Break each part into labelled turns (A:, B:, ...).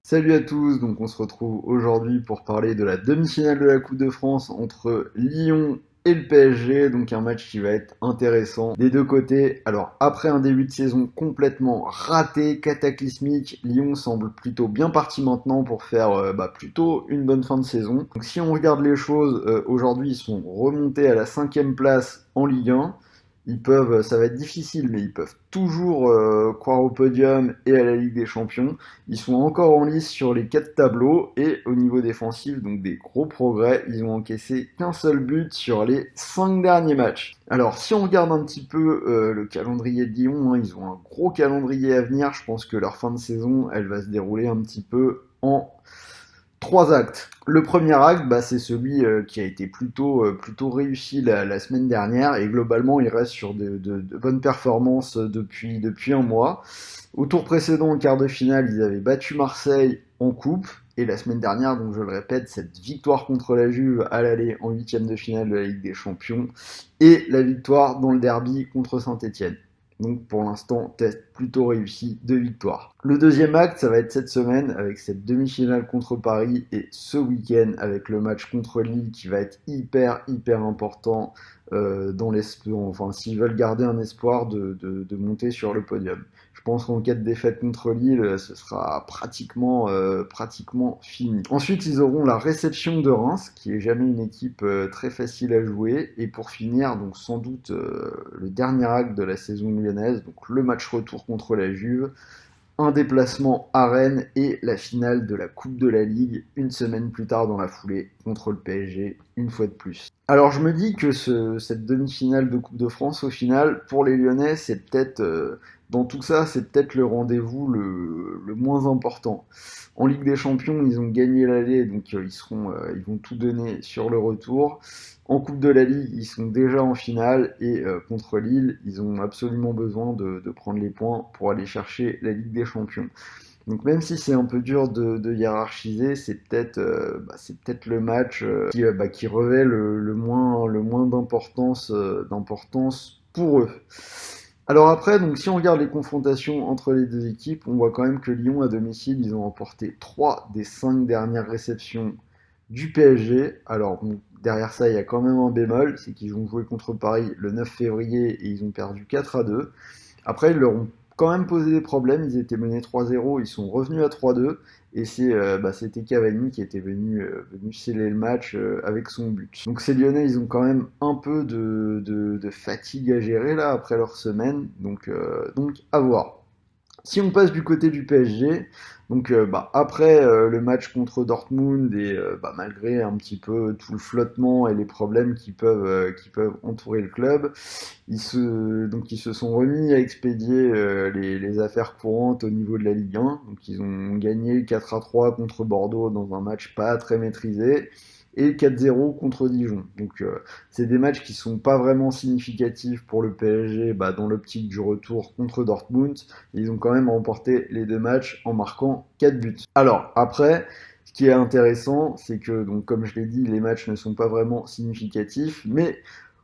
A: Salut à tous, donc on se retrouve aujourd'hui pour parler de la demi-finale de la Coupe de France entre Lyon et le PSG, donc un match qui va être intéressant des deux côtés. Alors après un début de saison complètement raté, cataclysmique, Lyon semble plutôt bien parti maintenant pour faire plutôt une bonne fin de saison. Donc si on regarde les choses, aujourd'hui ils sont remontés à la 5e place en Ligue 1. Ça va être difficile, mais ils peuvent toujours croire au podium et à la Ligue des Champions. Ils sont encore en lice sur les 4 tableaux et au niveau défensif, donc des gros progrès. Ils ont encaissé qu'un seul but sur les 5 derniers matchs. Alors, si on regarde un petit peu le calendrier de Lyon, ils ont un gros calendrier à venir. Je pense que leur fin de saison, elle va se dérouler un petit peu en 3 actes. Le premier acte, c'est celui qui a été plutôt réussi la semaine dernière et globalement il reste sur de bonnes performances depuis un mois. Au tour précédent, en quart de finale, ils avaient battu Marseille en coupe et la semaine dernière, donc je le répète, cette victoire contre la Juve à l'aller en huitième de finale de la Ligue des Champions et la victoire dans le derby contre Saint-Etienne. Donc pour l'instant, test plutôt réussi, 2 victoires. Le deuxième acte, ça va être cette semaine avec cette demi-finale contre Paris et ce week-end avec le match contre Lille qui va être hyper important dans l'espoir, enfin s'ils veulent garder un espoir de monter sur le podium. Je pense qu'en cas de défaite contre Lille, ce sera pratiquement fini. Ensuite, ils auront la réception de Reims, qui est jamais une équipe très facile à jouer. Et pour finir, donc sans doute le dernier acte de la saison lyonnaise, donc le match retour contre la Juve, un déplacement à Rennes et la finale de la Coupe de la Ligue une semaine plus tard dans la foulée contre le PSG, une fois de plus. Alors je me dis que cette demi-finale de Coupe de France, au final, pour les Lyonnais, c'est peut-être, dans tout ça, c'est peut-être le rendez-vous le moins important. En Ligue des Champions, ils ont gagné l'aller, donc ils vont tout donner sur le retour. En Coupe de la Ligue, ils sont déjà en finale et contre Lille, ils ont absolument besoin de prendre les points pour aller chercher la Ligue des Champions. Donc même si c'est un peu dur de hiérarchiser, c'est peut-être le match qui revêt le moins d'importance pour eux. Alors après, donc si on regarde les confrontations entre les deux équipes, on voit quand même que Lyon à domicile, ils ont remporté 3 des 5 dernières réceptions du PSG. Alors bon, derrière ça, il y a quand même un bémol, c'est qu'ils ont joué contre Paris le 9 février et ils ont perdu 4-2. Après, ils leur ont quand même posé des problèmes, ils étaient menés 3-0, ils sont revenus à 3-2 et c'était Cavani qui était venu sceller le match avec son but. Donc ces Lyonnais, ils ont quand même un peu de fatigue à gérer là après leur semaine, donc à voir. Si on passe du côté du PSG, donc après le match contre Dortmund et malgré un petit peu tout le flottement et les problèmes qui peuvent entourer le club, ils se sont remis à expédier les affaires courantes au niveau de la Ligue 1. Donc ils ont gagné 4-3 contre Bordeaux dans un match pas très maîtrisé et 4-0 contre Dijon. Donc c'est des matchs qui sont pas vraiment significatifs pour le PSG dans l'optique du retour contre Dortmund. Ils ont quand même remporté les 2 matchs en marquant 4 buts. Alors après, ce qui est intéressant, c'est que donc comme je l'ai dit, les matchs ne sont pas vraiment significatifs, mais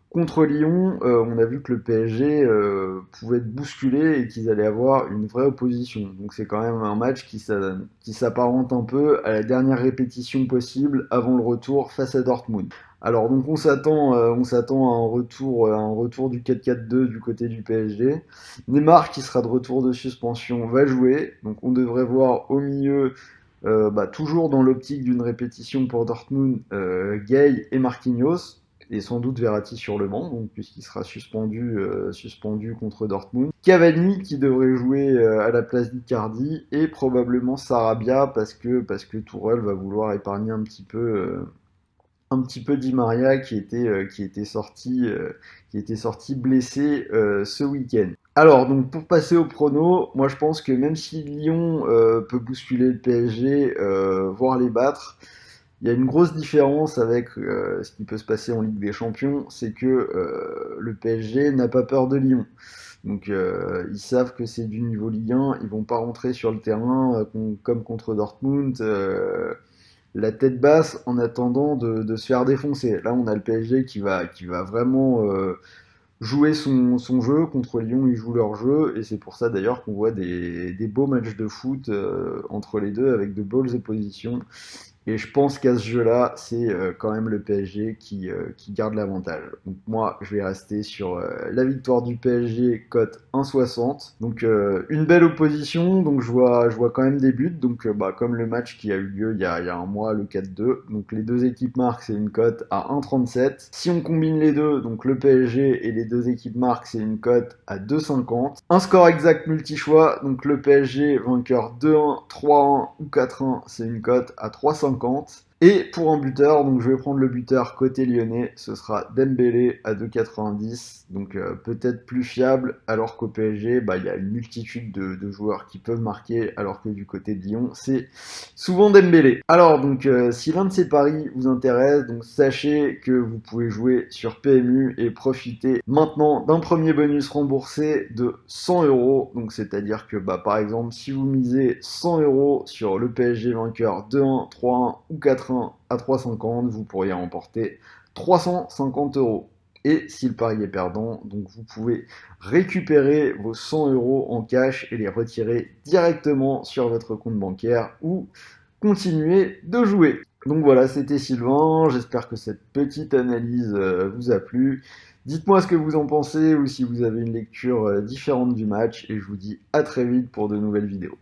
A: contre Lyon, on a vu que le PSG pouvait être bousculé et qu'ils allaient avoir une vraie opposition. Donc c'est quand même un match qui s'apparente un peu à la dernière répétition possible avant le retour face à Dortmund. Alors donc on s'attend à un retour du 4-4-2 du côté du PSG. Neymar qui sera de retour de suspension va jouer. Donc on devrait voir au milieu toujours dans l'optique d'une répétition pour Dortmund, Gay et Marquinhos et sans doute Verratti sur le banc, donc puisqu'il sera suspendu contre Dortmund. Cavani qui devrait jouer à la place d'Icardi et probablement Sarabia parce que Tourelle va vouloir épargner un petit peu Di Maria qui était sorti blessé ce week-end. Alors donc pour passer au prono, moi je pense que même si Lyon peut bousculer le PSG, voire les battre, il y a une grosse différence avec ce qui peut se passer en Ligue des Champions, c'est que le PSG n'a pas peur de Lyon. Donc ils savent que c'est du niveau Ligue 1, ils vont pas rentrer sur le terrain comme contre Dortmund, la tête basse en attendant de se faire défoncer. Là on a le PSG qui va vraiment jouer son jeu. Contre Lyon, ils jouent leur jeu, et c'est pour ça d'ailleurs qu'on voit des beaux matchs de foot entre les deux, avec de belles oppositions. Et je pense qu'à ce jeu-là, c'est quand même le PSG qui garde l'avantage. Donc moi, je vais rester sur la victoire du PSG, cote 1,60. Donc une belle opposition, donc je vois quand même des buts. Donc comme le match qui a eu lieu il y a un mois, le 4-2. Donc les deux équipes marquent, c'est une cote à 1,37. Si on combine les deux, donc le PSG et les deux équipes marquent, c'est une cote à 2,50. Un score exact multi-choix, donc le PSG vainqueur 2-1, 3-1 ou 4-1, c'est une cote à 3,50. Et pour un buteur, donc je vais prendre le buteur côté lyonnais, ce sera Dembélé à 2,90, donc peut-être plus fiable, alors qu'au PSG, il y a une multitude de joueurs qui peuvent marquer, alors que du côté de Lyon, c'est souvent Dembélé. Alors donc si l'un de ces paris vous intéresse, donc sachez que vous pouvez jouer sur PMU et profiter maintenant d'un premier bonus remboursé de 100 €. Donc c'est-à-dire que par exemple, si vous misez 100 € sur le PSG vainqueur 2-1, 3-1 ou 4-1 à 3,50, vous pourriez remporter 350 €. Et si le pari est perdant, donc vous pouvez récupérer vos 100 € en cash et les retirer directement sur votre compte bancaire ou continuer de jouer. Donc voilà, c'était Sylvain, j'espère que cette petite analyse vous a plu. Dites-moi ce que vous en pensez ou si vous avez une lecture différente du match, et je vous dis à très vite pour de nouvelles vidéos.